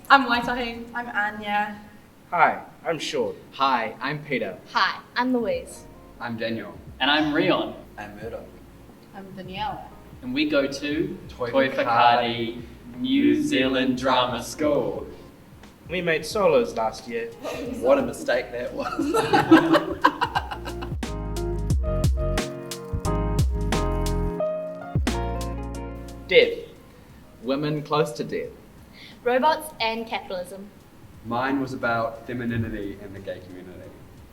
I'm Waitahi. I'm Anya. Hi, I'm Sean. Hi, I'm Peter. Hi, I'm Louise. I'm Daniela. And I'm Reon. I'm Murdoch. I'm Daniela. And we go to Toi Toi Whakaari Whakaari New Zealand Drama School. We made solos last year. What a mistake that was. Death. Women close to death. Robots and capitalism. Mine was about femininity in the gay community.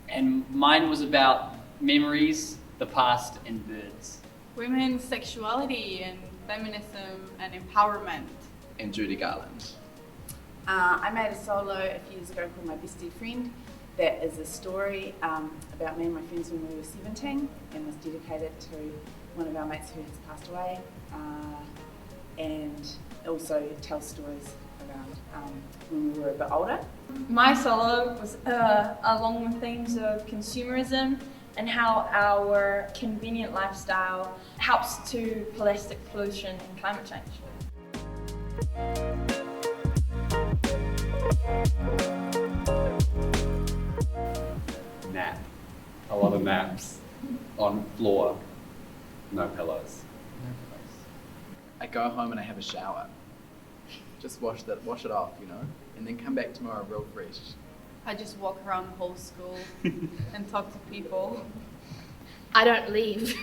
And mine was about memories, the past, and birds. Women's sexuality and feminism and empowerment. And Judy Garland. I made a solo a few years ago called My Bestie Friend. That is a story about me and my friends when we were 17 and was dedicated to one of our mates who has passed away. And also tells stories around when we were a bit older. My solo was along the themes of consumerism and how our convenient lifestyle helps to plastic pollution and climate change. Nap. A lot of naps. On floor. No pillows. I go home and I have a shower. Just wash it off, and then come back tomorrow real fresh. I just walk around the whole school and talk to people. I don't leave.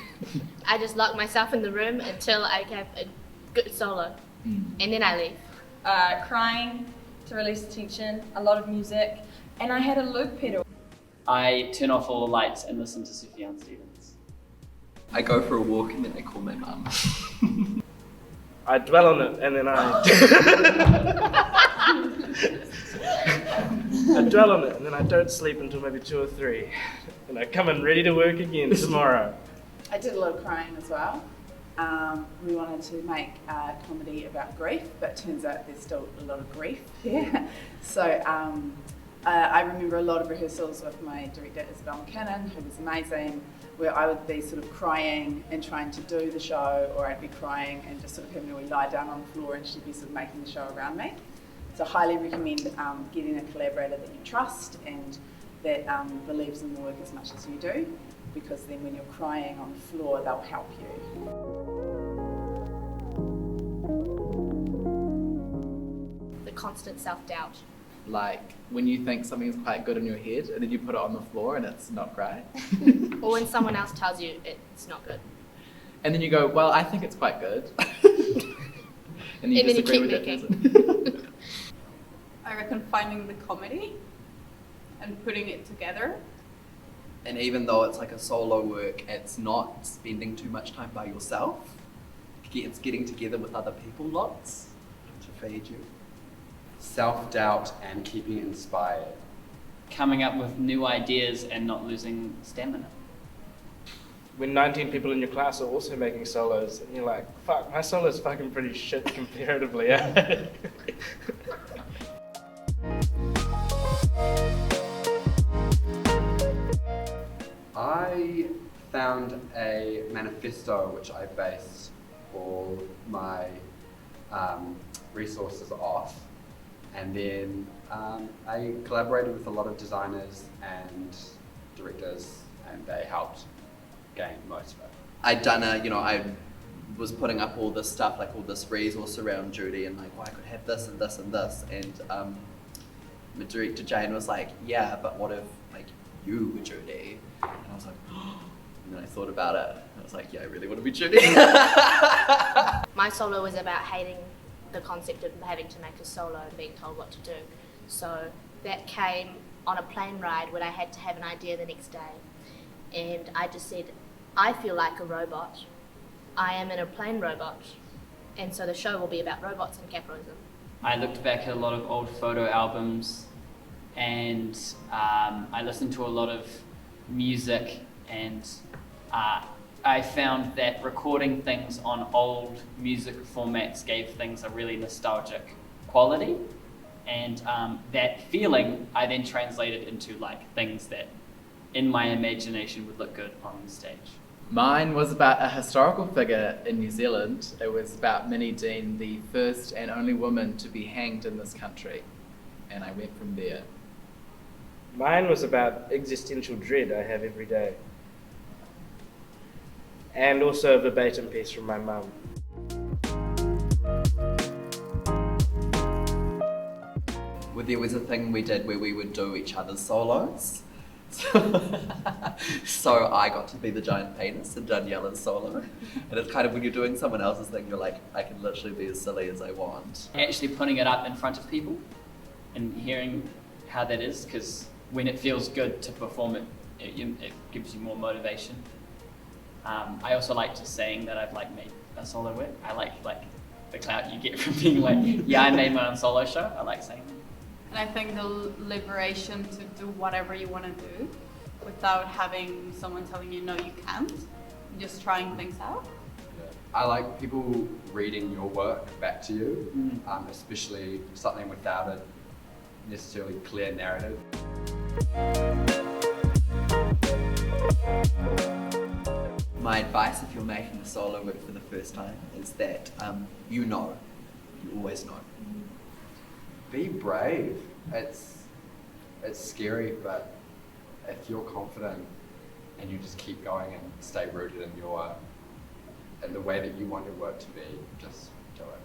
I just lock myself in the room until I have a good solo. And then I leave. Crying to release tension, a lot of music, and I had a loop pedal. I turn off all the lights and listen to Sufjan Stevens. I go for a walk and then I call my mum. I dwell on it and then I dwell on it and then I don't sleep until maybe 2 or 3. And I come in ready to work again tomorrow. I did a lot of crying as well. We wanted to make a comedy about grief, but turns out there's still a lot of grief there. So I remember a lot of rehearsals with my director Isabel McKinnon, who was amazing, where I would be sort of crying and trying to do the show, or I'd be crying and just sort of having to lie down on the floor and she'd be sort of making the show around me. So I highly recommend getting a collaborator that you trust and that believes in the work as much as you do, because then when you're crying on the floor, they'll help you. The constant self-doubt. Like when you think something's quite good in your head and then you put it on the floor and it's not great. Or when someone else tells you it's not good. And then you go, well, I think it's quite good. And you And then you disagree keep with that making. person. I reckon finding the comedy and putting it together. And even though it's like a solo work, it's not spending too much time by yourself. It's getting together with other people lots to feed you. Self-doubt and keeping inspired. Coming up with new ideas and not losing stamina. When 19 people in your class are also making solos and you're like, fuck, my solo's fucking pretty shit comparatively. I found a manifesto which I based all my resources off, and then I collaborated with a lot of designers and directors, and they helped gain most of it. I was putting up all this stuff, like all this resource around Judy, and like, well, I could have this and this and this, and my director Jiang was like, yeah, but what if like you were Judy? And I was like, oh. And then I thought about it, and I was like, yeah, I really want to be Judy. My solo was about hating the concept of having to make a solo and being told what to do. So that came on a plane ride when I had to have an idea the next day. And I just said, I feel like a robot. I am in a plane robot. And so the show will be about robots and capitalism. I looked back at a lot of old photo albums and I listened to a lot of music, and I found that recording things on old music formats gave things a really nostalgic quality, and that feeling I then translated into like things that in my imagination would look good on the stage. Mine was about a historical figure in New Zealand. It was about Minnie Dean, the first and only woman to be hanged in this country. and I went from there. Mine was about existential dread I have every day. And also a verbatim piece from my mum. Well, there was a thing we did where we would do each other's solos. So I got to be the giant penis in Daniela's solo. And it's kind of when you're doing someone else's thing, you're like, I can literally be as silly as I want. Actually putting it up in front of people and hearing how that is, because when it feels good to perform it, it gives you more motivation. I also like just saying that I've made a solo work. I like the clout you get from being I made my own solo show. I like saying that. And I think the liberation to do whatever you want to do without having someone telling you no, you can't, just trying things out. I like people reading your work back to you, especially something without a necessarily clear narrative. My advice if you're making a solo work for the first time is that you always know. Be brave. It's scary, but if you're confident and you just keep going and stay rooted in the way that you want your work to be, just do it.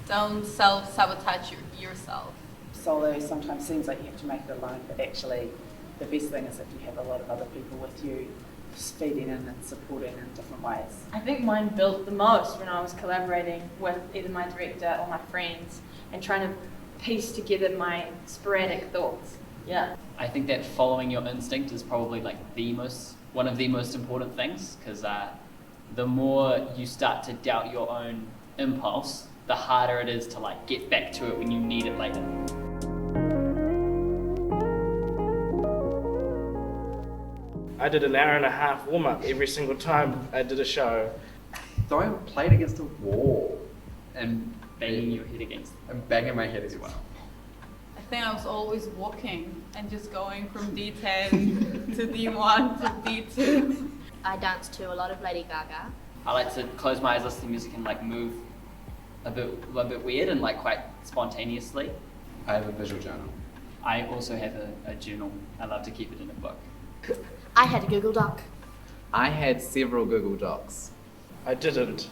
Don't self-sabotage yourself. Solo sometimes seems like you have to make it alone, but actually the best thing is if you have a lot of other people with you feeding in and supporting in different ways. I think mine built the most when I was collaborating with either my director or my friends and trying to piece together my sporadic thoughts. Yeah. I think that following your instinct is probably one of the most important things, because the more you start to doubt your own impulse, the harder it is to get back to it when you need it later. I did an hour and a half warm-up every single time I did a show. Throwing a plate against a wall and Banging your head against. And banging my head as well. I think I was always walking and just going from D10 to D1 to D2. I dance to a lot of Lady Gaga. I like to close my eyes, listen to music, and move a bit weird and quite spontaneously. I have a visual journal. I also have a journal. I love to keep it in a book. I had a Google Doc. I had several Google Docs. I didn't.